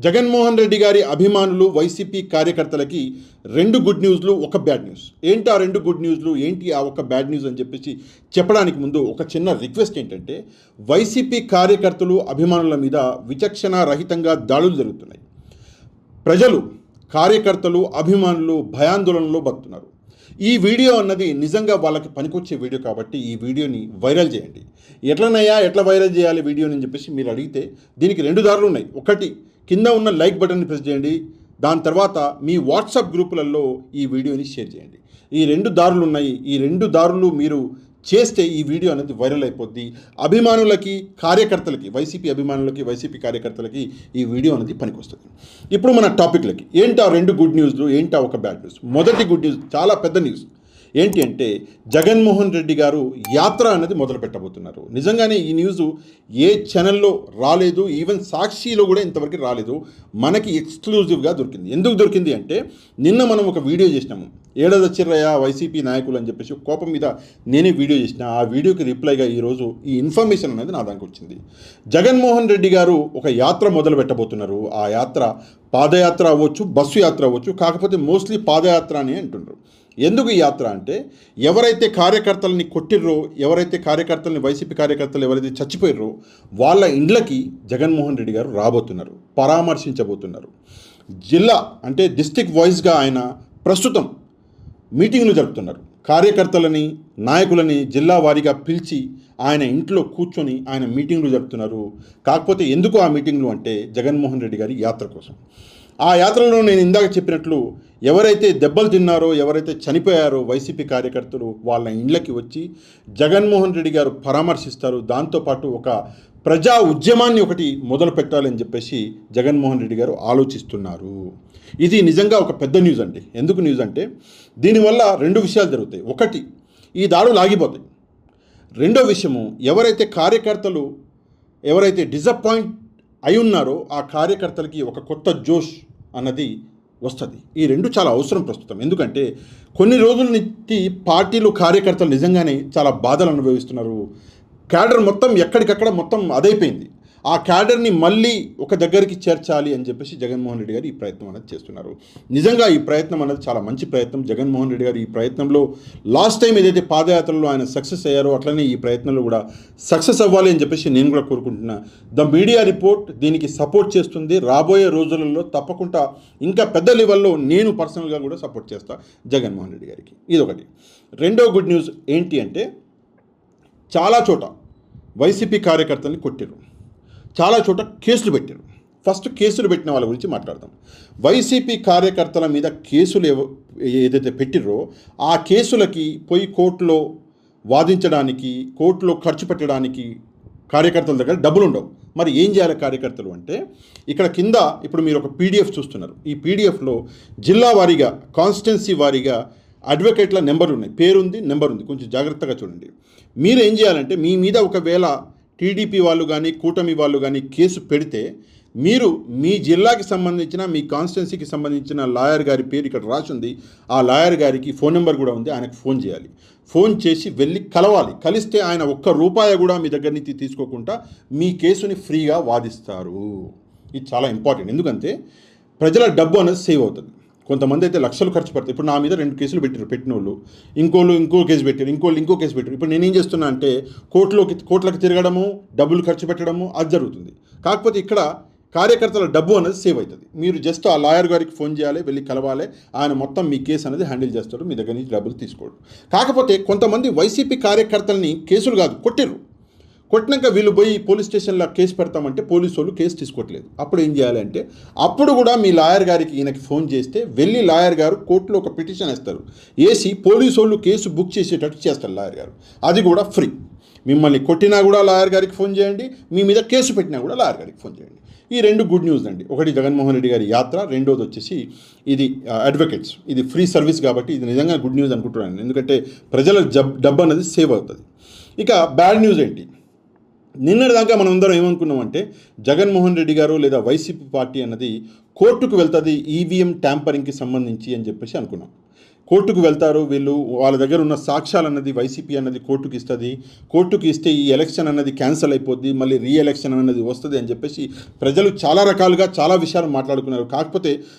జగన్మోహన్ రెడ్డి గారి అభిమానులు వైసీపీ కార్యకర్తలకి రెండు గుడ్ న్యూస్లు, ఒక బ్యాడ్ న్యూస్. ఏంటి ఆ రెండు గుడ్ న్యూస్లు, ఏంటి ఆ ఒక బ్యాడ్ న్యూస్ అని చెప్పేసి చెప్పడానికి ముందు ఒక చిన్న రిక్వెస్ట్ ఏంటంటే, వైసీపీ కార్యకర్తలు అభిమానుల మీద విచక్షణ రహితంగా దాడులు జరుగుతున్నాయి. ప్రజలు, కార్యకర్తలు, అభిమానులు భయాందోళనలో బతున్నారు. ఈ వీడియో అన్నది నిజంగా వాళ్ళకి పనికొచ్చే వీడియో కాబట్టి ఈ వీడియోని వైరల్ చేయండి. ఎట్లా వైరల్ చేయాలి వీడియోని అని చెప్పేసి మీరు అడిగితే దీనికి రెండు దారులు ఉన్నాయి. ఒకటి, కింద ఉన్న లైక్ బటన్ని ప్రెస్ చేయండి. దాని తర్వాత మీ వాట్సాప్ గ్రూపులలో ఈ వీడియోని షేర్ చేయండి. ఈ రెండు దారులు ఉన్నాయి. ఈ రెండు దారులు మీరు చేస్తే ఈ వీడియో అనేది వైరల్ అయిపోద్ది. అభిమానులకి, కార్యకర్తలకి, వైసీపీ అభిమానులకి, వైసీపీ కార్యకర్తలకి ఈ వీడియో అనేది పనికొస్తుంది. ఇప్పుడు మన టాపిక్లకి, ఏంటా రెండు గుడ్ న్యూస్లు, ఏంటా ఒక బ్యాడ్ న్యూస్. మొదటి గుడ్ న్యూస్ చాలా పెద్ద న్యూస్. ఏంటి అంటే, జగన్మోహన్ రెడ్డి గారు యాత్ర అనేది మొదలు పెట్టబోతున్నారు. నిజంగానే ఈ న్యూస్ ఏ ఛానల్లో రాలేదు, ఈవెన్ సాక్షిలో కూడా ఇంతవరకు రాలేదు. మనకి ఎక్స్క్లూజివ్గా దొరికింది. ఎందుకు దొరికింది అంటే, నిన్న మనం ఒక వీడియో చేసినాము, ఏడాదొచ్చిర్రయ్య వైసీపీ నాయకులు అని చెప్పేసి కోపం మీద నేనే వీడియో చేసిన. ఆ వీడియోకి రిప్లైగా ఈరోజు ఈ ఇన్ఫర్మేషన్ అనేది నా దానికి వచ్చింది. జగన్మోహన్ రెడ్డి గారు ఒక యాత్ర మొదలు పెట్టబోతున్నారు. ఆ యాత్ర పాదయాత్ర అవ్వచ్చు, బస్సు యాత్ర అవ్వచ్చు, కాకపోతే మోస్ట్లీ పాదయాత్ర అని అంటున్నారు. ఎందుకు ఈ యాత్ర అంటే, ఎవరైతే కార్యకర్తలని కొట్టిర్రో, ఎవరైతే కార్యకర్తలని, వైసీపీ కార్యకర్తలు ఎవరైతే చచ్చిపోయారో వాళ్ళ ఇండ్లకి జగన్మోహన్ రెడ్డి గారు రాబోతున్నారు, పరామర్శించబోతున్నారు. జిల్లా అంటే డిస్ట్రిక్ట్ వైజ్గా ఆయన ప్రస్తుతం మీటింగ్లు జరుపుతున్నారు. కార్యకర్తలని, నాయకులని జిల్లా వారీగా పిలిచి ఆయన ఇంట్లో కూర్చొని ఆయన మీటింగ్లు జరుపుతున్నారు. కాకపోతే ఎందుకు ఆ మీటింగ్లు అంటే, జగన్మోహన్ రెడ్డి గారి యాత్ర కోసం. ఆ యాత్రలో నేను ఇందాక చెప్పినట్లు ఎవరైతే దెబ్బలు తిన్నారో, ఎవరైతే చనిపోయారో వైసీపీ కార్యకర్తలు వాళ్ళ ఇండ్లకి వచ్చి జగన్మోహన్ రెడ్డి గారు పరామర్శిస్తారు. దాంతోపాటు ఒక ప్రజా ఉద్యమాన్ని ఒకటి మొదలు పెట్టాలని చెప్పేసి జగన్మోహన్ రెడ్డి గారు ఆలోచిస్తున్నారు. ఇది నిజంగా ఒక పెద్ద న్యూస్ అండి. ఎందుకు న్యూస్ అంటే, దీనివల్ల రెండు విషయాలు జరుగుతాయి. ఒకటి, ఈ దాడులు ఆగిపోతాయి. రెండో విషయము, ఎవరైతే కార్యకర్తలు ఎవరైతే డిసప్పాయింట్ అయి ఉన్నారో ఆ కార్యకర్తలకి ఒక కొత్త జోష్ అన్నది వస్తుంది. ఈ రెండు చాలా అవసరం ప్రస్తుతం. ఎందుకంటే కొన్ని రోజుల నుంచి పార్టీలు, కార్యకర్తలు నిజంగానే చాలా బాధలు అనుభవిస్తున్నారు. క్యాడర్ మొత్తం ఎక్కడికక్కడ మొత్తం అదైపోయింది. ఆ క్యాడర్ని మళ్ళీ ఒక దగ్గరికి చేర్చాలి అని చెప్పేసి జగన్మోహన్ రెడ్డి గారు ఈ ప్రయత్నం అనేది చేస్తున్నారు. నిజంగా ఈ ప్రయత్నం అనేది చాలా మంచి ప్రయత్నం. జగన్మోహన్ రెడ్డి గారు ఈ ప్రయత్నంలో లాస్ట్ టైం ఏదైతే పాదయాత్రలో ఆయన సక్సెస్ అయ్యారో అట్లనే ఈ ప్రయత్నంలో కూడా సక్సెస్ అవ్వాలి అని చెప్పేసి నేను కూడా కోరుకుంటున్నా. ద మీడియా రిపోర్ట్ దీనికి సపోర్ట్ చేస్తుంది. రాబోయే రోజులలో తప్పకుండా ఇంకా పెద్ద లెవెల్లో నేను పర్సనల్గా కూడా సపోర్ట్ చేస్తా జగన్మోహన్ రెడ్డి గారికి. ఇదొకటి. రెండో గుడ్ న్యూస్ ఏంటి అంటే, చాలా చోట వైసీపీ కార్యకర్తల్ని కొట్టారు, చాలా చోట కేసులు పెట్టారు. ఫస్ట్ కేసులు పెట్టిన వాళ్ళ గురించి మాట్లాడదాం. వైసీపీ కార్యకర్తల మీద కేసులు ఏదైతే పెట్టిరో ఆ కేసులకి పోయి కోర్టులో వాదించడానికి, కోర్టులో ఖర్చు పెట్టడానికి కార్యకర్తల దగ్గర డబ్బులు ఉండవు. మరి ఏం చేయాలి కార్యకర్తలు అంటే, ఇక్కడ కింద ఇప్పుడు మీరు ఒక పీడిఎఫ్ చూస్తున్నారు. ఈ పీడిఎఫ్లో జిల్లా వారీగా, కాన్స్టిట్యున్సీ వారీగా అడ్వకేట్ల నెంబర్ ఉన్నాయి, పేరుంది, నెంబర్ ఉంది. కొంచెం జాగ్రత్తగా చూడండి. మీరు ఏం చేయాలంటే, మీ మీద ఒకవేళ టీడీపీ వాళ్ళు కానీ, కూటమి వాళ్ళు కానీ కేసు పెడితే, మీరు మీ జిల్లాకి సంబంధించిన, మీ కాన్స్టిట్యున్సీకి సంబంధించిన లాయర్ గారి పేరు ఇక్కడ రాసి ఉంది. ఆ లాయర్ గారికి ఫోన్ నెంబర్ కూడా ఉంది. ఆయనకు ఫోన్ చేయాలి. ఫోన్ చేసి వెళ్ళి కలవాలి. కలిస్తే ఆయన ఒక్క రూపాయి కూడా మీ దగ్గర నుంచి తీసుకోకుండా మీ కేసుని ఫ్రీగా వాదిస్తారు. ఇది చాలా ఇంపార్టెంట్. ఎందుకంటే ప్రజల డబ్బు అనేది సేవ్ అవుతుంది. కొంతమంది అయితే లక్షలు ఖర్చు పెడతారు. ఇప్పుడు నా మీద 2 కేసులు పెట్టిన వాళ్ళు, ఇంకో కేసు పెట్టారు, ఇంకో కేసు పెట్టారు. ఇప్పుడు నేనేం చేస్తున్నా అంటే, కోట్లకి తిరగడము, డబ్బులు ఖర్చు పెట్టడము అది జరుగుతుంది. కాకపోతే ఇక్కడ కార్యకర్తల డబ్బు అనేది సేవ్ అవుతుంది. మీరు జస్ట్ ఆ లాయర్ గారికి ఫోన్ చేయాలి, వెళ్ళి కలవాలి. ఆయన మొత్తం మీ కేసు అనేది హ్యాండిల్ చేస్తాడు, మీ దగ్గర నుంచి డబ్బులు తీసుకోడు. కాకపోతే కొంతమంది వైసీపీ కార్యకర్తల్ని కేసులు కాదు కొట్టిర్రు. కొట్టినాక వీళ్ళు పోయి పోలీస్ స్టేషన్లో కేసు పెడతామంటే పోలీసు వాళ్ళు కేసు తీసుకోవట్లేదు. అప్పుడు ఏం చేయాలంటే, అప్పుడు కూడా మీ లాయర్ గారికి ఈయనకి ఫోన్ చేస్తే వెళ్ళి లాయర్ గారు కోర్టులో ఒక పిటిషన్ వేస్తారు. వేసి పోలీసు వాళ్ళు కేసు బుక్ చేసేటట్టు చేస్తారు లాయర్ గారు. అది కూడా ఫ్రీ. మిమ్మల్ని కొట్టినా కూడా లాయర్ గారికి ఫోన్ చేయండి, మీ మీద కేసు పెట్టినా కూడా లాయర్ గారికి ఫోన్ చేయండి. ఈ రెండు గుడ్ న్యూస్ అండి. ఒకటి జగన్మోహన్ రెడ్డి గారి యాత్ర, రెండోది వచ్చేసి ఇది అడ్వకేట్స్. ఇది ఫ్రీ సర్వీస్ కాబట్టి ఇది నిజంగా గుడ్ న్యూస్ అనుకుంటున్నాను. ఎందుకంటే ప్రజల డబ్బు అనేది సేవ్ అవుతుంది. ఇక బ్యాడ్ న్యూస్ ఏంటి? నిన్నటిదాకా మనం అందరం ఏమనుకున్నామంటే, జగన్మోహన్ రెడ్డి గారు లేదా వైసీపీ పార్టీ అన్నది కోర్టుకు వెళ్తుంది ఈవీఎం ట్యాంపరింగ్కి సంబంధించి అని చెప్పేసి అనుకున్నాం. కోర్టుకు వెళ్తారు వీళ్ళు, వాళ్ళ దగ్గర ఉన్న సాక్ష్యాలు అన్నది వైసీపీ అన్నది కోర్టుకు ఇస్తుంది, కోర్టుకు ఇస్తే ఈ ఎలక్షన్ అన్నది క్యాన్సిల్ అయిపోద్ది, మళ్ళీ రీ ఎలక్షన్ అన్నది వస్తుంది అని చెప్పేసి ప్రజలు చాలా రకాలుగా చాలా విషయాలు మాట్లాడుకున్నారు. కాకపోతే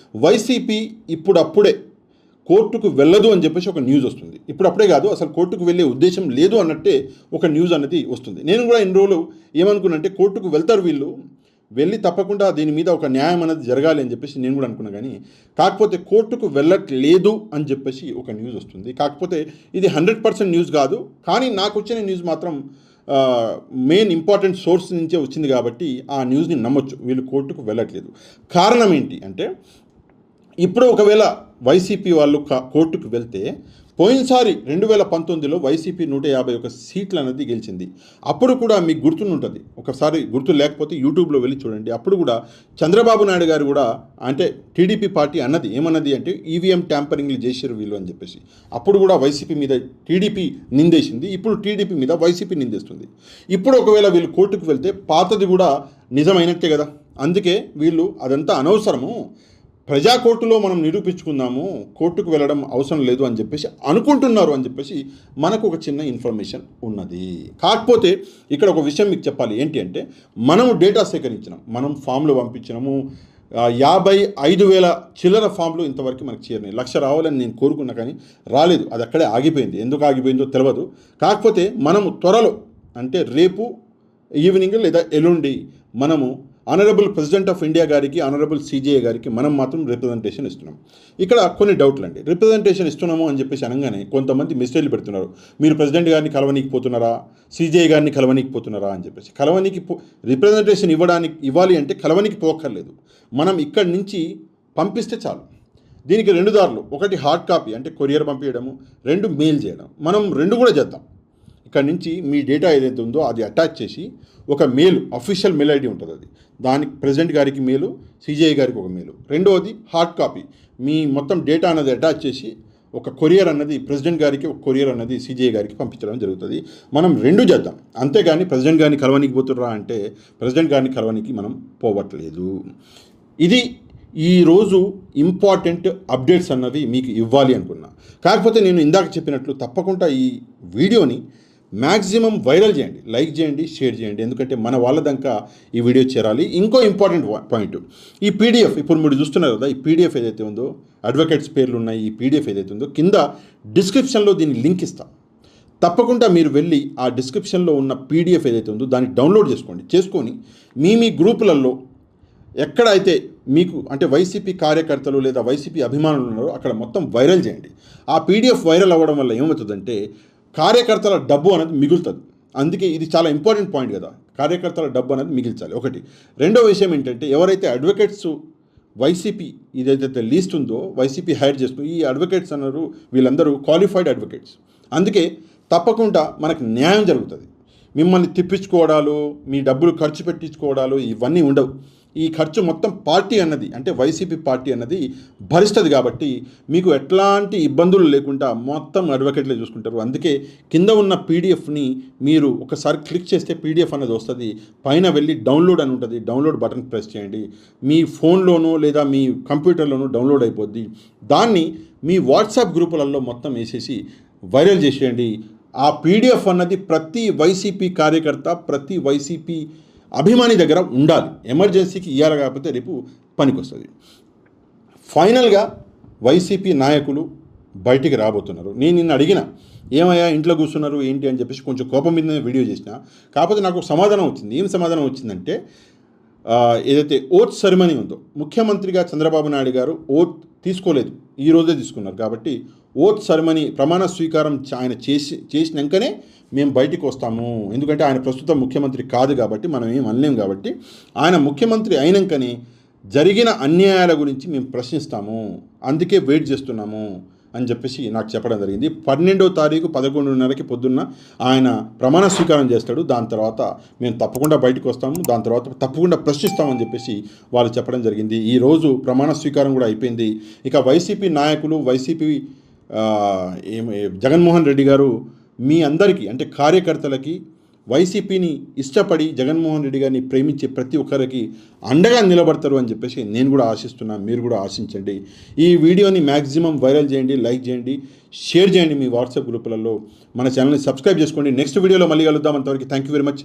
వైసీపీ ఇప్పుడప్పుడే కోర్టుకు వెళ్ళదు అని చెప్పేసి ఒక న్యూస్ వస్తుంది. ఇప్పుడప్పుడే కాదు, అసలు కోర్టుకు వెళ్ళే ఉద్దేశం లేదు అన్నట్టే ఒక న్యూస్ అనేది వస్తుంది. నేను కూడా ఇన్ని రోజులు ఏమనుకున్నానంటే కోర్టుకు వెళ్తారు వీళ్ళు, వెళ్ళి తప్పకుండా దీని మీద ఒక న్యాయం అనేది జరగాలి అని చెప్పేసి నేను కూడా అనుకున్నా. కానీ కాకపోతే కోర్టుకు వెళ్ళట్లేదు అని చెప్పేసి ఒక న్యూస్ వస్తుంది. కాకపోతే ఇది 100% న్యూస్ కాదు, కానీ నాకు వచ్చిన న్యూస్ మాత్రం మెయిన్ ఇంపార్టెంట్ సోర్స్ నుంచే వచ్చింది కాబట్టి ఆ న్యూస్ని నమ్మొచ్చు. వీళ్ళు కోర్టుకు వెళ్ళట్లేదు. కారణం ఏంటి అంటే, ఇప్పుడు ఒకవేళ వైసీపీ వాళ్ళు కోర్టుకు వెళ్తే, పోయినసారి 2019లో వైసీపీ 151 సీట్లు అనేది గెలిచింది. అప్పుడు కూడా మీకు గుర్తుంటుంది, ఒకసారి గుర్తు లేకపోతే యూట్యూబ్లో వెళ్ళి చూడండి. అప్పుడు కూడా చంద్రబాబు నాయుడు గారు కూడా, అంటే టీడీపీ పార్టీ అన్నది ఏమన్నది అంటే ఈవీఎం ట్యాంపరింగ్లు చేశారు వీళ్ళు అని చెప్పేసి. అప్పుడు కూడా వైసీపీ మీద టీడీపీ నిందేసింది, ఇప్పుడు టీడీపీ మీద వైసీపీ నిందేస్తుంది. ఇప్పుడు ఒకవేళ వీళ్ళు కోర్టుకు వెళ్తే పాతది కూడా నిజమైనట్టే కదా. అందుకే వీళ్ళు అదంతా అనవసరము, ప్రజా కోర్టులో మనం నిరూపించుకుందాము, కోర్టుకు వెళ్ళడం అవసరం లేదు అని చెప్పేసి అనుకుంటున్నారు అని చెప్పేసి మనకు ఒక చిన్న ఇన్ఫర్మేషన్ ఉన్నది. కాకపోతే ఇక్కడ ఒక విషయం మీకు చెప్పాలి. ఏంటి అంటే, మనము డేటా సేకరించినాం, మనం ఫామ్లు పంపించినాము, 55,000 చిల్లర ఫామ్లు ఇంతవరకు మనకు చేరినాయి. 1,00,000 రావాలని నేను కోరుకున్నా కానీ రాలేదు, అది అక్కడే ఆగిపోయింది. ఎందుకు ఆగిపోయిందో తెలియదు. కాకపోతే మనము త్వరలో, అంటే రేపు ఈవినింగ్ లేదా ఎల్లుండి మనము ఆనరబుల్ ప్రెసిడెంట్ ఆఫ్ ఇండియా గారికి, ఆనరబుల్ సిజేఐ గారికి మనం మాత్రం రిప్రజెంటేషన్ ఇస్తున్నాం. ఇక్కడ కొన్ని డౌట్లు అండి. రిప్రజెంటేషన్ ఇస్తున్నాము అని చెప్పేసి అనగానే కొంతమంది మెసేజ్లు పెడుతున్నారు, మీరు ప్రెసిడెంట్ గారిని కలవనీకి పోతున్నారా, సిజేఐ గారిని కలవనీకి పోతున్నారా అని చెప్పేసి. రిప్రజెంటేషన్ ఇవ్వాలి అంటే కలవనీకి పోక్కర్లేదు, మనం ఇక్కడి నుంచి పంపిస్తే చాలు. దీనికి 2 దారులు, ఒకటి హార్డ్ కాపీ అంటే కొరియర్ పంపించడము, 2 మెయిల్ చేయడం. మనం 2 కూడా చేద్దాం. ఇక్కడ నుంచి మీ డేటా ఏదైతే ఉందో అది అటాచ్ చేసి ఒక మెయిల్, అఫీషియల్ మెయిల్ ఐడి ఉంటుంది, అది దానికి ప్రెసిడెంట్ గారికి మెయిల్, సిజేఐ గారికి ఒక మెయిల్. రెండవది హార్డ్ కాపీ, మీ మొత్తం డేటా అన్నది అటాచ్ చేసి ఒక కొరియర్ అన్నది ప్రెసిడెంట్ గారికి, ఒక కొరియర్ అన్నది సిజేఐ గారికి పంపించడం జరుగుతుంది. మనం 2 చేద్దాం. అంతేగాని ప్రెసిడెంట్ గారిని కలవనీకి పోతుర్రా అంటే ప్రెసిడెంట్ గారిని కలవనీకి మనం పోవట్లేదు. ఇది ఈరోజు ఇంపార్టెంట్ అప్డేట్స్ అన్నవి మీకు ఇవ్వాలి అనుకున్నా. కాకపోతే నేను ఇందాక చెప్పినట్లు తప్పకుండా ఈ వీడియోని మ్యాక్సిమం వైరల్ చేయండి, లైక్ చేయండి, షేర్ చేయండి. ఎందుకంటే మన వాళ్ళ దాకా ఈ వీడియో చేరాలి. ఇంకో ఇంపార్టెంట్ పాయింట్, ఈ పీడిఎఫ్ ఇప్పుడు మీరు చూస్తున్నారు కదా, ఈ పీడిఎఫ్ ఏదైతే ఉందో, అడ్వకేట్స్ పేర్లు ఉన్నాయి, ఈ పీడిఎఫ్ ఏదైతే ఉందో కింద డిస్క్రిప్షన్లో దీన్ని లింక్ ఇస్తా. తప్పకుండా మీరు వెళ్ళి ఆ డిస్క్రిప్షన్లో ఉన్న పీడిఎఫ్ ఏదైతే ఉందో దాన్ని డౌన్లోడ్ చేసుకొని మీ గ్రూపులలో ఎక్కడైతే మీకు అంటే వైసీపీ కార్యకర్తలు లేదా వైసీపీ అభిమానులు ఉన్నారో అక్కడ మొత్తం వైరల్ చేయండి. ఆ పీడిఎఫ్ వైరల్ అవ్వడం వల్ల ఏమవుతుందంటే కార్యకర్తల డబ్బు అనేది మిగులుతుంది. అందుకే ఇది చాలా ఇంపార్టెంట్ పాయింట్ కదా, కార్యకర్తల డబ్బు అనేది మిగిల్చాలి ఒకటి. రెండో విషయం ఏంటంటే, ఎవరైతే అడ్వకేట్స్ వైసీపీ ఇదైతే లీస్ట్ ఉందో వైసీపీ హైర్ చేసుకుని, ఈ అడ్వకేట్స్ అన్నారు వీళ్ళందరూ క్వాలిఫైడ్ అడ్వకేట్స్. అందుకే తప్పకుండా మనకు న్యాయం జరుగుతుంది. మిమ్మల్ని తిప్పించుకోవడాలు, మీ డబ్బులు ఖర్చు పెట్టించుకోవడాలు ఇవన్నీ ఉండవు. ఈ ఖర్చు మొత్తం పార్టీ అన్నది, అంటే వైసీపీ పార్టీ అన్నది భరిస్తుంది. కాబట్టి మీకు ఎట్లాంటి ఇబ్బందులు లేకుండా మొత్తం అడ్వకేట్లే చూసుకుంటారు. అందుకే కింద ఉన్న పీడిఎఫ్ని మీరు ఒకసారి క్లిక్ చేస్తే పీడిఎఫ్ అన్నది వస్తుంది. పైన వెళ్ళి డౌన్లోడ్ అని ఉంటుంది, డౌన్లోడ్ బటన్ ప్రెస్ చేయండి. మీ ఫోన్లోనో లేదా మీ కంప్యూటర్లోనో డౌన్లోడ్ అయిపోద్ది. దాన్ని మీ వాట్సాప్ గ్రూపులలో మొత్తం వేసేసి వైరల్ చేసేయండి. ఆ పీడిఎఫ్ అన్నది ప్రతి వైసీపీ కార్యకర్త, ప్రతి వైసీపీ అభిమాని దగ్గర ఉండాలి. ఎమర్జెన్సీకి ఇవ్వాలి, కాకపోతే రేపు పనికి వస్తుంది. ఫైనల్గా వైసీపీ నాయకులు బయటికి రాబోతున్నారు. నేను నిన్ను అడిగిన, ఏమయ్యా ఇంట్లో కూర్చున్నారు ఏంటి అని చెప్పేసి కొంచెం కోపం మీద వీడియో చేసిన. కాకపోతే నాకు సమాధానం వచ్చింది. ఏం సమాధానం వచ్చిందంటే, ఏదైతే ఓత్ సెరమనీ ఉందో, ముఖ్యమంత్రిగా చంద్రబాబు నాయుడు గారు ఓత్ తీసుకోలేదు, ఈ రోజే తీసుకున్నారు. కాబట్టి ఓత్ సెరమనీ ప్రమాణ స్వీకారం ఆయన చేసినాకనే మేము బయటికి వస్తాము. ఎందుకంటే ఆయన ప్రస్తుతం ముఖ్యమంత్రి కాదు కాబట్టి మనం ఏం అనలేం. కాబట్టి ఆయన ముఖ్యమంత్రి అయినాకనే జరిగిన అన్యాయాల గురించి మేము ప్రశ్నిస్తాము, అందుకే వెయిట్ చేస్తున్నాము అని చెప్పేసి నాకు చెప్పడం జరిగింది. 12వ తారీఖు 11:30కి పొద్దున్న ఆయన ప్రమాణ స్వీకారం చేస్తాడు. దాని తర్వాత మేము తప్పకుండా బయటకు వస్తాము, దాని తర్వాత తప్పకుండా ప్రశ్నిస్తామని చెప్పేసి వాళ్ళు చెప్పడం జరిగింది. ఈరోజు ప్రమాణ స్వీకారం కూడా అయిపోయింది. ఇక వైసీపీ నాయకులు, వైసీపీ జగన్మోహన్ రెడ్డి గారు మీ అందరికీ అంటే కార్యకర్తలకి వైసీపీని ఇష్టపడి జగన్మోహన్ రెడ్డి గారిని ప్రేమించే ప్రతి ఒక్కరికి అండగా నిలబడతారు అని చెప్పేసి నేను కూడా ఆశిస్తున్నాను. మీరు కూడా ఆశించండి. ఈ వీడియోని మ్యాక్సిమం వైరల్ చేయండి, లైక్ చేయండి, షేర్ చేయండి మీ వాట్సాప్ గ్రూపులలో. మన ఛానల్ని సబ్స్క్రైబ్ చేసుకోండి. నెక్స్ట్ వీడియోలో మళ్ళీ కలుద్దాం. అంతవరకు థ్యాంక్ యూ వెరీ మచ్.